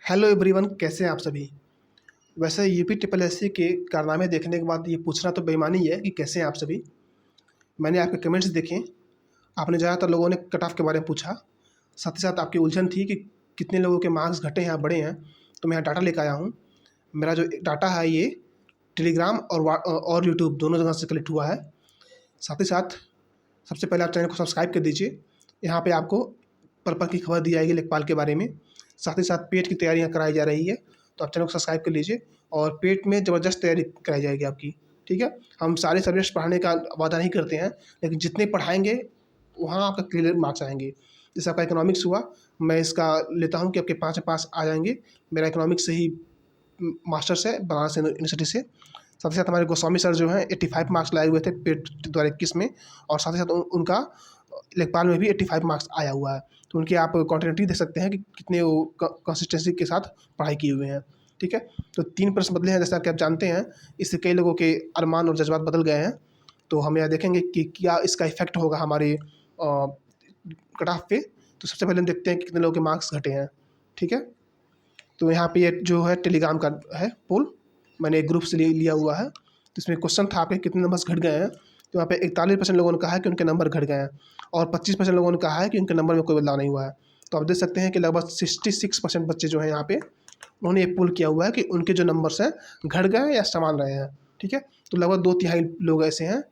Hello everyone, कैसे हैं आप सभी। वैसे यूपी ट्रिपल एस सी के कारनामे देखने के बाद ये पूछना तो बेईमानी है कि कैसे हैं आप सभी। मैंने आपके कमेंट्स देखे। आपने ज़्यादातर लोगों ने कट ऑफ के बारे में पूछा। साथ ही साथ आपकी उलझन थी कि कितने लोगों के मार्क्स घटे हैं या बढ़े हैं। तो मैं यहाँ डाटा लेकर आया हूँ। मेरा जो डाटा है ये टेलीग्राम और यूट्यूब दोनों जगह से कलेक्ट हुआ है। साथ ही साथ सबसे पहले आप चैनल को सब्सक्राइब कर दीजिए। यहाँ पे आपको पल पल की खबर दी जाएगी लेखपाल के बारे में। साथ ही साथ पेट की तैयारियाँ कराई जा रही है, तो आप चैनल को सब्सक्राइब कर लीजिए। और पेट में ज़बरदस्त तैयारी कराई जाएगी आपकी, ठीक है। हम सारे सब्जेक्ट्स पढ़ाने का वादा नहीं करते हैं, लेकिन जितने पढ़ाएंगे वहाँ आपका क्लियर मार्क्स आएंगे। जैसे आपका इकोनॉमिक्स हुआ, मैं इसका लेता हूँ कि आपके 5 से 5 आ जाएंगे। मेरा इकोनॉमिक्स से ही मास्टर्स है बनारस यूनिवर्सिटी से। साथ ही साथ हमारे गोस्वामी सर जो हैं 85 मार्क्स लाए हुए थे पेट 2021 में, और साथ ही साथ उनका लेखपाल में भी 85 मार्क्स आया हुआ है। तो उनके आप क्वांटिटी देख सकते हैं कि कितने वो कंसिस्टेंसी के साथ पढ़ाई किए हुए हैं, ठीक है। तो 3 प्रश्न बदले हैं, जैसा कि आप जानते हैं। इससे कई लोगों के अरमान और जज्बात बदल गए हैं। तो हम यह देखेंगे कि क्या इसका इफेक्ट होगा हमारे कट ऑफ पे। तो सबसे पहले हम देखते हैं कि कितने लोगों के मार्क्स घटे हैं, ठीक है। तो यहाँ पे ये जो है टेलीग्राम का है पोल, मैंने एक ग्रुप से लिया हुआ है। तो इसमें क्वेश्चन था आपके कितने नंबर्स घट गए हैं। तो यहाँ पे 41% लोगों ने कहा है कि उनके नंबर घट गए हैं, और 25% लोगों ने कहा है कि उनके नंबर में कोई बदलाव नहीं हुआ है। तो आप देख सकते हैं कि लगभग 66% बच्चे जो हैं यहाँ पे, उन्होंने ये पोल किया हुआ है कि उनके जो नंबर्स हैं घट गए हैं या समान रहे हैं, ठीक है। तो लगभग 2/3 लोग ऐसे हैं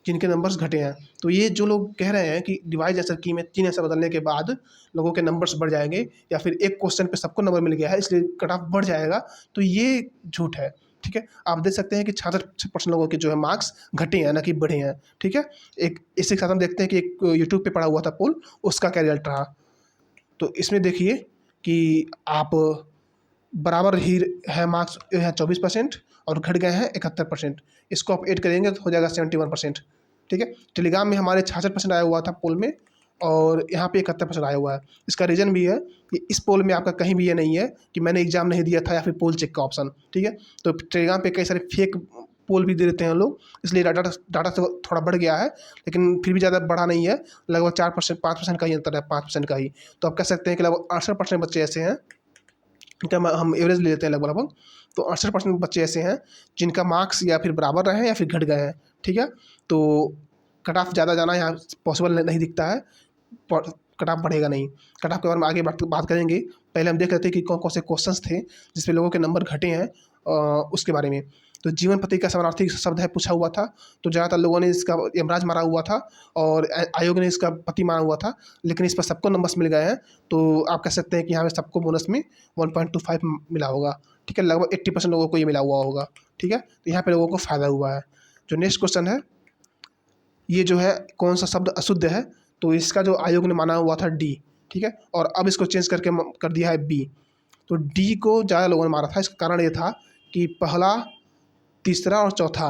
जिनके नंबर्स घटे हैं। तो ये जो लोग कह रहे हैं कि डिवाइड आंसर की में 3 आंसर बदलने के बाद लोगों के नंबर्स बढ़ जाएंगे, या फिर एक क्वेश्चन पे सबको नंबर मिल गया है इसलिए कट ऑफ बढ़ जाएगा, तो ये झूठ है, ठीक है। आप देख सकते हैं कि 66% लोगों के जो है मार्क्स घटे हैं, ना कि बढ़े हैं, ठीक है। एक इसी के साथ हम देखते हैं कि एक यूट्यूब पे पड़ा हुआ था पोल, उसका क्या रिजल्ट रहा। तो इसमें देखिए कि आप बराबर ही है मार्क्स है 24%, और घट गए हैं 71%। इसको आप ऐड करेंगे तो हो जाएगा 71%, ठीक है। टेलीग्राम में हमारे 66% आया हुआ था पोल में, और यहाँ पे 71% आया हुआ है। इसका रीज़न भी है कि इस पोल में आपका कहीं भी ये नहीं है कि मैंने एग्जाम नहीं दिया था या फिर पोल चेक का ऑप्शन, ठीक है। तो टेलीग्राम पे कई सारे फेक पोल भी दे देते हैं लोग, इसलिए डाटा तो थोड़ा बढ़ गया है, लेकिन फिर भी ज़्यादा बढ़ा नहीं है। लगभग 4% 5% का ही अंतर है, 5% का ही। तो आप कह सकते हैं कि लगभग 68% बच्चे ऐसे हैं, इनका हम एवरेज ले लेते हैं लगभग। तो 68% बच्चे ऐसे हैं जिनका मार्क्स या फिर बराबर रहे हैं या फिर घट गए हैं, ठीक है। तो कट ऑफ ज़्यादा जाना यहाँ पॉसिबल नहीं दिखता है, कट ऑफ बढ़ेगा नहीं। कट ऑफ के बारे में आगे बात करेंगे। पहले हम देख लेते हैं कि कौन कौन से क्वेश्चंस थे जिसपे लोगों के नंबर घटे हैं, उसके बारे में। तो जीवन पति का समानार्थी शब्द है पूछा हुआ था, तो ज़्यादातर लोगों ने इसका यमराज मारा हुआ था, और आयोग ने इसका पति मारा हुआ था, लेकिन इस पर सबको नंबर्स मिल गए हैं। तो आप कह सकते हैं कि यहाँ पे सबको बोनस में 1.25 मिला होगा, ठीक है। लगभग 80% लोगों को ये मिला हुआ होगा, ठीक है। तो यहाँ पे लोगों को फ़ायदा हुआ है। जो नेक्स्ट क्वेश्चन है, ये जो है कौन सा शब्द अशुद्ध है। तो इसका जो आयोग ने माना हुआ था डी, ठीक है, और अब इसको चेंज करके कर दिया है बी। तो डी को ज़्यादा लोगों ने मारा था। इसका कारण ये था कि पहला, तीसरा और चौथा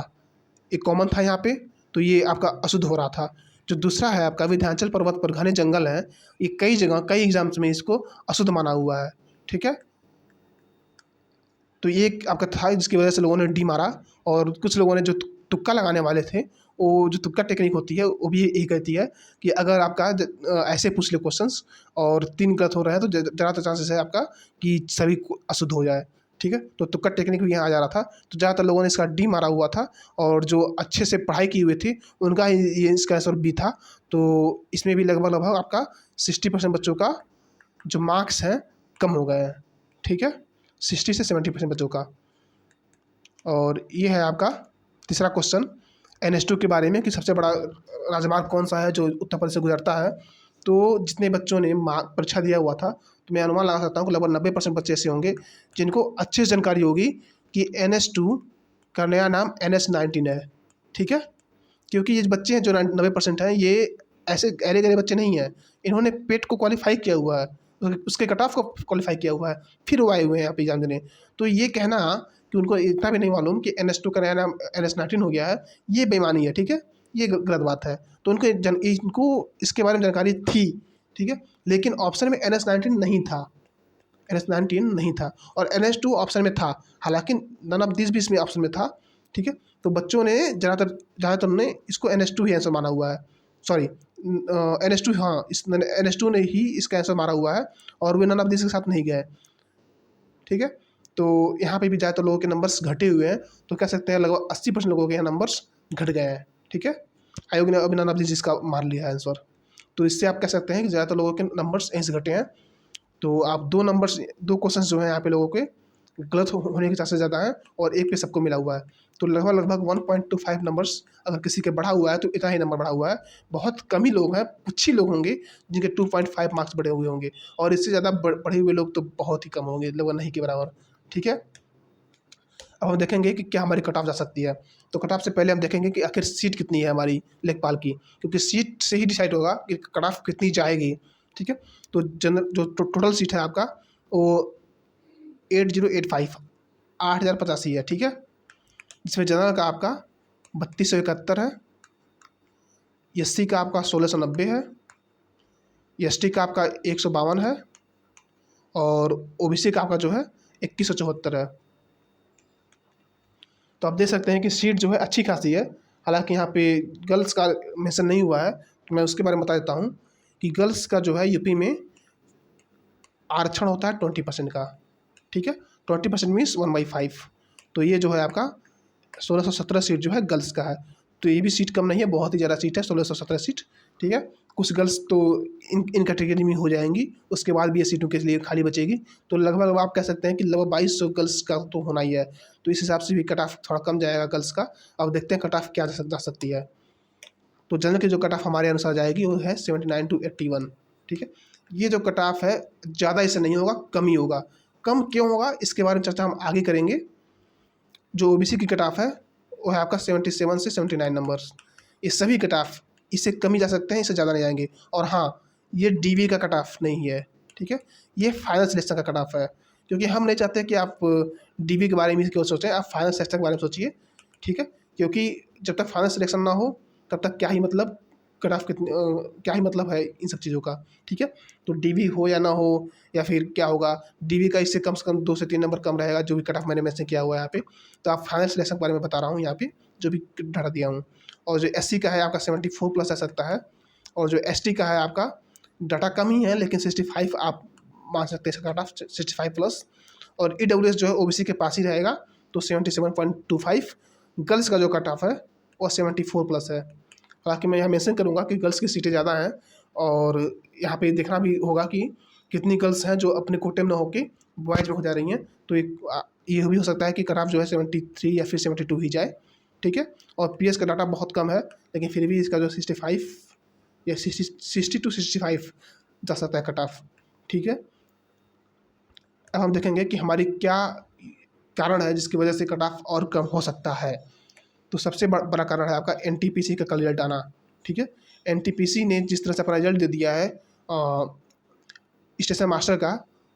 एक कॉमन था यहाँ पे, तो ये आपका अशुद्ध हो रहा था। जो दूसरा है आपका विंध्याचल पर्वत पर घने जंगल हैं, ये कई जगह कई एग्जाम्स में इसको अशुद्ध माना हुआ है, ठीक है। तो ये एक आपका था जिसकी वजह से लोगों ने डी मारा। और कुछ लोगों ने जो तुक्का लगाने वाले थे, वो जो तुक्का टेक्निक होती है वो भी यही कहती है कि अगर आपका ऐसे पूछ ले क्वेश्चंस और 3 गलत हो रहे हैं, तो ज़्यादातर चांसेस है आपका कि सभी अशुद्ध हो जाए, ठीक है। तो तुक्का टेक्निक भी यहाँ आ जा रहा था। तो ज़्यादातर लोगों ने इसका डी मारा हुआ था, और जो अच्छे से पढ़ाई की हुई थी उनका ये इसका आंसर बी था। तो इसमें भी लगभग लगभग आपका 60% बच्चों का जो मार्क्स हैं कम हो गए हैं, ठीक है। 60 से 70% बच्चों का। और ये है आपका तीसरा क्वेश्चन NH2 के बारे में, कि सबसे बड़ा राजमार्ग कौन सा है जो उत्तर प्रदेश से गुजरता है। तो जितने बच्चों ने परीक्षा दिया हुआ था, तो मैं अनुमान लगा सकता हूँ कि लगभग 90% बच्चे ऐसे होंगे जिनको अच्छी जानकारी होगी कि NH2 का नया नाम NH19 है, ठीक है। क्योंकि ये बच्चे हैं जो 90% हैं, ये ऐसे गहरे गहरे बच्चे नहीं हैं। इन्होंने पेट को क्वालिफाई किया हुआ है, उसके कट ऑफ को क्वालिफाई किया हुआ है, फिर वो आए हुए हैं यहाँ पे एग्जाम देने। तो ये कहना कि उनको इतना भी नहीं मालूम कि NH2 का नया नाम NH19 हो गया है, ये बेईमानी है, ठीक है। ये गलत बात है। तो इनको इसके बारे में जानकारी थी, ठीक है, लेकिन ऑप्शन में NH19 नहीं था, NH19 नहीं था, और NH2 ऑप्शन में था। हालांकि नन ऑफ दिस भी इसमें ऑप्शन में था, ठीक है। तो बच्चों ने ज़्यादातर ने इसको NH2 ही आंसर माना हुआ है। सॉरी, NH2, हाँ, इस NH2 ने ही इसका आंसर मारा हुआ है, और वे नन ऑफ दिस के साथ नहीं गए। ठीक है। तो यहाँ पे भी ज़्यादातर लोगों के नंबर्स घटे हुए हैं, तो कह सकते हैं लगभग 80% लोगों के यहाँ नंबर्स घट गए हैं, ठीक है। आयोग ने अभिनव जिसका मान लिया है आंसर। तो इससे आप कह सकते हैं कि ज़्यादातर लोगों के नंबर्स यहीं से घटे हैं। तो आप दो क्वेश्चन जो हैं यहाँ पे लोगों के गलत होने के चांसेस ज़्यादा हैं और एक पे सबको मिला हुआ है। तो लगभग लगभग 1.25 नंबर्स अगर किसी के बढ़ा हुआ है तो इतना ही नंबर बढ़ा हुआ है। बहुत कम ही लोग हैं, कुछ ही लोग होंगे जिनके 2.5 मार्क्स बढ़े हुए होंगे, और इससे ज़्यादा बढ़े हुए लोग तो बहुत ही कम होंगे, लगभग नहीं के बराबर, ठीक है। अब हम देखेंगे कि क्या हमारी कट ऑफ जा सकती है। तो कट ऑफ से पहले हम देखेंगे कि आखिर सीट कितनी है हमारी लेखपाल की, क्योंकि सीट से ही डिसाइड होगा कि कट ऑफ कितनी जाएगी, ठीक है। तो जनरल जो टोटल सीट है आपका वो 8085 8085 है, ठीक है। जिसमें जनरल का आपका 3271 है, एससी का आपका 1690 है, एसटी का आपका 152 है, और ओबीसी का आपका जो है 2174 है। तो आप देख सकते हैं कि सीट जो है अच्छी खासी है। हालांकि यहाँ पे गर्ल्स का मेंशन नहीं हुआ है, तो मैं उसके बारे में बता देता हूँ कि गर्ल्स का जो है यूपी में आरक्षण होता है 20% का, ठीक है। 20% मीन्स 1/5। तो ये जो है आपका 1617 सीट जो है गर्ल्स का है। तो ये भी सीट कम नहीं है, बहुत ही ज़्यादा सीट है, 1617 सीट, ठीक है। कुछ गर्ल्स तो इन कैटेगरी में हो जाएंगी, उसके बाद भी ये सीटों के लिए खाली बचेगी। तो लगभग आप कह सकते हैं कि लगभग 2200 गर्ल्स का तो होना ही है। तो इस हिसाब से भी कट ऑफ थोड़ा कम जाएगा गर्ल्स का। अब देखते हैं कट ऑफ क्या जा सकती है। तो जनरल की जो कट ऑफ हमारे अनुसार जाएगी वो है 79 to 81, ठीक है। ये जो कट ऑफ है ज़्यादा इससे नहीं होगा, कम ही होगा। कम क्यों होगा इसके बारे में चर्चा हम आगे करेंगे। जो ओबीसी की कट ऑफ है वो है आपका 77 से 79 नंबर्स। ये सभी कट ऑफ इससे कम ही जा सकते हैं, इससे ज़्यादा नहीं जाएंगे। और हाँ, ये डीवी का कट ऑफ नहीं है, ठीक है। ये फाइनल सिलेक्शन का कट ऑफ है, क्योंकि हम नहीं चाहते कि आप डीवी के बारे में क्यों सोचें, आप फाइनल सिलेक्शन के बारे में सोचिए, ठीक है। क्योंकि जब तक फाइनल सिलेक्शन ना हो तब तक क्या ही मतलब कट ऑफ कितनी क्या ही मतलब है इन सब चीज़ों का, ठीक है। तो डीवी हो या ना हो, या फिर क्या होगा, डीवी का इससे कम 2 से 3 नंबर कम रहेगा, जो भी कट ऑफ मैंने मेंशन किया हुआ है यहाँ पे। तो आप फाइनल सिलेक्शन के बारे में बता रहा हूँ यहाँ पे, जो भी डाटा दिया हूँ। और जो एससी का है आपका 74+ आ सकता है, और जो एसटी का है आपका डाटा कम ही है लेकिन 65 आप मान सकते हैं इसका कट ऑफ 65+। और ईडब्ल्यूएस जो है ओबीसी के पास ही रहेगा, तो 77.25। गर्ल्स का जो कट ऑफ है वो 74+ है। हालांकि मैं यहाँ मेंशन करूँगा कि गर्ल्स की सीटें ज़्यादा हैं, और यहाँ पे देखना भी होगा कि कितनी गर्ल्स हैं जो अपने कोटे में न होकर बॉयज में हो जा रही हैं। तो ये भी हो सकता है कि कट ऑफ जो है 73 या फिर 72 ही जाए, ठीक है। और पीएस का डाटा बहुत कम है, लेकिन फिर भी इसका जो 65 या 60 to 65 जा सकता है कट ऑफ, ठीक है। अब हम देखेंगे कि हमारी क्या कारण है जिसकी वजह से कट ऑफ और कम हो सकता है। तो सबसे बड़ा कारण है आपका एनटीपीसी का रिजल्ट आना, ठीक है। एनटीपीसी ने जिस तरह से अपना रिजल्ट दे दिया है स्टेशन मास्टर का,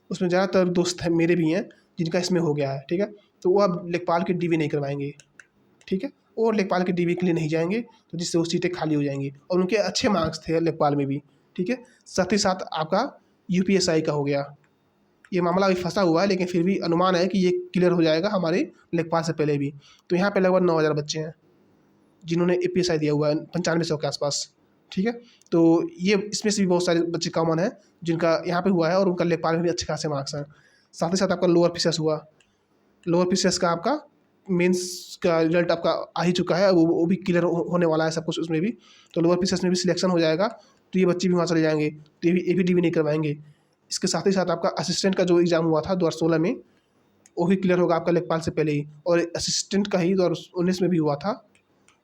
उसमें ज़्यादातर दोस्त हैं मेरे भी हैं जिनका इसमें हो गया है, ठीक है। तो वो अब लेखपाल की डीवी नहीं करवाएंगे, ठीक है। और लेखपाल की डीवी के लिए नहीं जाएंगे, तो जिससे वो सीटें खाली हो जाएंगी, और उनके अच्छे मार्क्स थे लेखपाल में भी, ठीक है। साथ ही साथ आपका यूपीएसआई का हो गया। ये मामला अभी फंसा हुआ है, लेकिन फिर भी अनुमान है कि ये क्लियर हो जाएगा हमारे लेखपाल से पहले भी। तो यहाँ पे लगभग 9000 बच्चे हैं जिन्होंने एपीएसआई दिया हुआ है, 9500 के आसपास, ठीक है। तो ये इसमें से भी बहुत सारे बच्चे कॉमन हैं जिनका यहाँ पे हुआ है, और उनका लेखपाल में भी अच्छे खासे मार्क्स हैं। साथ ही साथ आपका लोअर पीसीएस हुआ, लोअर पीसीएस का आपका मेंस का रिजल्ट आपका आ ही चुका है, वो भी क्लियर होने वाला है सब कुछ उसमें भी। तो लोअर पीसीएस में भी सिलेक्शन हो जाएगा, तो ये बच्चे भी वहाँ चले जाएंगे, तो ये भी डीवी नहीं करवाएंगे। इसके साथ ही साथ आपका असिस्टेंट का जो एग्ज़ाम हुआ था 2016 में, वो भी क्लियर होगा आपका लेखपाल से पहले ही। और असिस्टेंट का ही 2019 में भी हुआ था,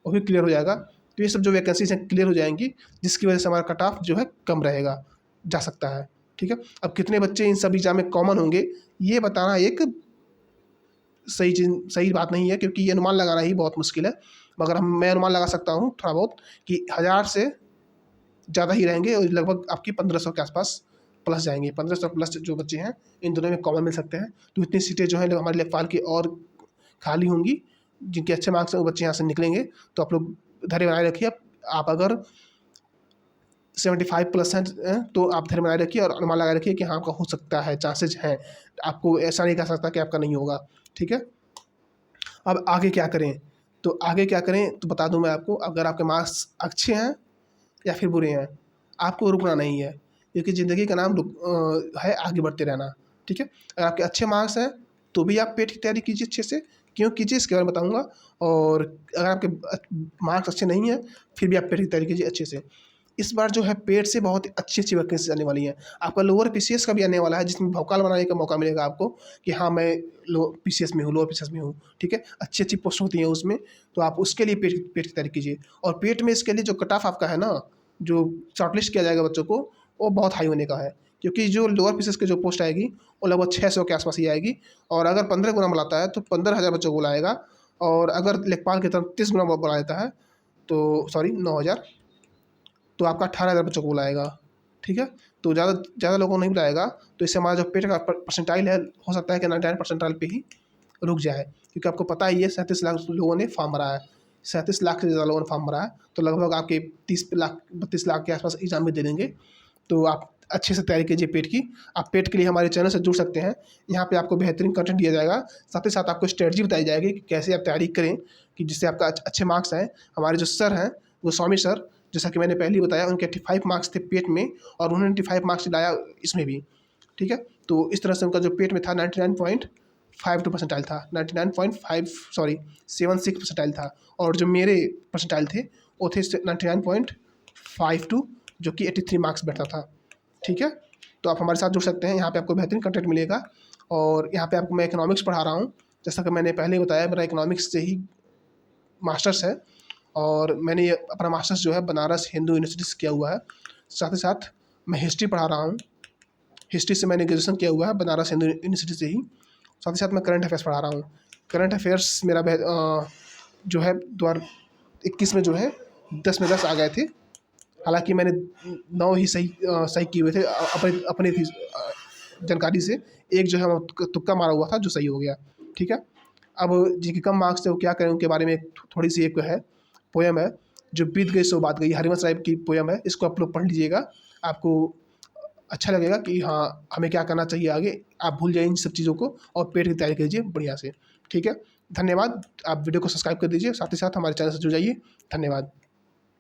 वो भी क्लियर हो जाएगा। तो ये सब जो वैकेंसीज हैं क्लियर हो जाएंगी, जिसकी वजह से हमारा कट ऑफ जो है कम रहेगा, जा सकता है, ठीक है। अब कितने बच्चे इन सब एग्जाम में कॉमन होंगे ये बताना एक सही बात नहीं है, क्योंकि ये अनुमान लगाना ही बहुत मुश्किल है। मगर मैं अनुमान लगा सकता हूँ थोड़ा बहुत कि 1000 से ज़्यादा ही रहेंगे, और लगभग आपकी 1500 के आसपास प्लस जाएंगे। 1500 प्लस जो बच्चे हैं इन दोनों में कॉमन मिल सकते हैं। तो इतनी सीटें जो है हमारे लेखपाल की और खाली होंगी, जिनके अच्छे मार्क्स हैं वो बच्चे यहाँ से निकलेंगे। तो आप लोग धैर्य बनाए रखिए। आप अगर 75+ हैं तो आप धैर्य बनाए रखिए और अनुमान लगाए रखिए कि हाँ आपका हो सकता है, चांसेज हैं। आपको ऐसा नहीं कह सकता कि आपका नहीं होगा, ठीक है। अब आगे क्या करें, तो आगे क्या करें तो बता दूं मैं आपको। अगर आपके मार्क्स अच्छे हैं या फिर बुरे हैं, आपको रुकना नहीं है, क्योंकि ज़िंदगी का नाम है आगे बढ़ते रहना, ठीक है। अगर आपके अच्छे मार्क्स हैं तो भी आप पेट की तैयारी कीजिए अच्छे से, क्यों कीजिए इसके बारे में बताऊँगा। और अगर आपके मार्क्स अच्छे नहीं हैं फिर भी आप पेट की तैयारी कीजिए अच्छे से। इस बार जो है पेट से बहुत अच्छी अच्छी वैकेंसी आने वाली हैं। आपका लोअर पीसीएस का भी आने वाला है, जिसमें भौकाल बनाने का मौका मिलेगा आपको कि हाँ मैं लो पीसीएस में हूँ, लोअर पीसीएस में हूँ, ठीक है। अच्छी अच्छी पोस्ट होती हैं उसमें, तो आप उसके लिए पेट की तैयारी कीजिए। और पेट में इसके लिए जो कट ऑफ आपका है ना, जो शॉर्टलिस्ट किया जाएगा बच्चों को, वो बहुत हाई होने का है, क्योंकि जो लोअर पीसीएस की जो पोस्ट आएगी वो लगभग 600 के आसपास ही आएगी। और अगर 15 गुना बुलाता है तो 15,000 बच्चों को बुलाएगा। और अगर लेखपाल की तरफ 30 गुना बुला देता है तो सॉरी 9,000, तो आपका 18,000 बच्चों को बुलाएगा, ठीक है। तो ज़्यादा ज़्यादा लोगों को नहीं बुलाएगा, तो इससे हमारा जो पेट का परसेंटाइल है हो सकता है कि 99 परसेंटाइल पे ही रुक जाए, क्योंकि आपको पता ही है 37 लाख लोगों ने फॉर्म भरा है, 37 लाख से ज़्यादा लोगों ने फॉर्म भरा है, तो लगभग आपके 30 लाख 32 लाख के आसपास एग्जाम भी दे देंगे। तो आप अच्छे से तैयारी कीजिए पेट की। आप पेट के लिए हमारे चैनल से जुड़ सकते हैं, यहाँ पे आपको बेहतरीन कंटेंट दिया जाएगा, साथ ही साथ आपको स्ट्रेटजी बताई जाएगी कि कैसे आप तैयारी करें कि जिससे आपका अच्छे मार्क्स आएँ। हमारे जो सर हैं गोस्वामी सर, जैसा कि मैंने पहले ही बताया, उनके 85 मार्क्स थे पेट में और उन्होंने 85 मार्क्स लाया इसमें भी, ठीक है। तो इस तरह से उनका जो पेट में था 99.52 परसेंटाइल था, 99.5 सॉरी 76 परसेंटाइल था। और जो मेरे परसेंटाइल थे वो थे 99.52, जो कि 83 मार्क्स बैठता था, ठीक है। तो आप हमारे साथ जुड़ सकते हैं, यहाँ पे आपको बेहतरीन कंटेंट मिलेगा। और यहाँ पे आपको मैं इकोनॉमिक्स पढ़ा रहा हूँ, जैसा कि मैंने पहले ही बताया, मेरा इकोनॉमिक्स से ही मास्टर्स है। और मैंने ये अपना मास्टर्स जो है बनारस हिंदू यूनिवर्सिटी से किया हुआ है। साथ ही साथ मैं हिस्ट्री पढ़ा रहा हूँ, हिस्ट्री से मैंने ग्रेजुएशन किया हुआ है बनारस हिंदू यूनिवर्सिटी से ही। साथ ही साथ मैं करंट अफेयर्स पढ़ा रहा हूँ। करंट अफेयर्स मेरा जो है 2021 में जो है 10 में 10 आ गए थे। हालांकि मैंने 9 ही सही किए हुए थे अपने अपने जानकारी से। एक जो है वो तुक्का मारा हुआ था जो सही हो गया, ठीक है। अब जिनके कम मार्क्स थे वो क्या करें, उनके बारे में थोड़ी सी एक है पोयम है, जो बीत गई सो बात गई, हरिवंश राय की पोयम है। इसको आप लोग पढ़ लीजिएगा, आपको अच्छा लगेगा कि हाँ हमें क्या करना चाहिए आगे। आप भूल जाइए इन सब चीज़ों को और पेट की तैयारी कीजिए बढ़िया से, ठीक है। धन्यवाद। आप वीडियो को सब्सक्राइब कर दीजिए, साथ ही साथ हमारे चैनल से जुड़ जाइए। धन्यवाद।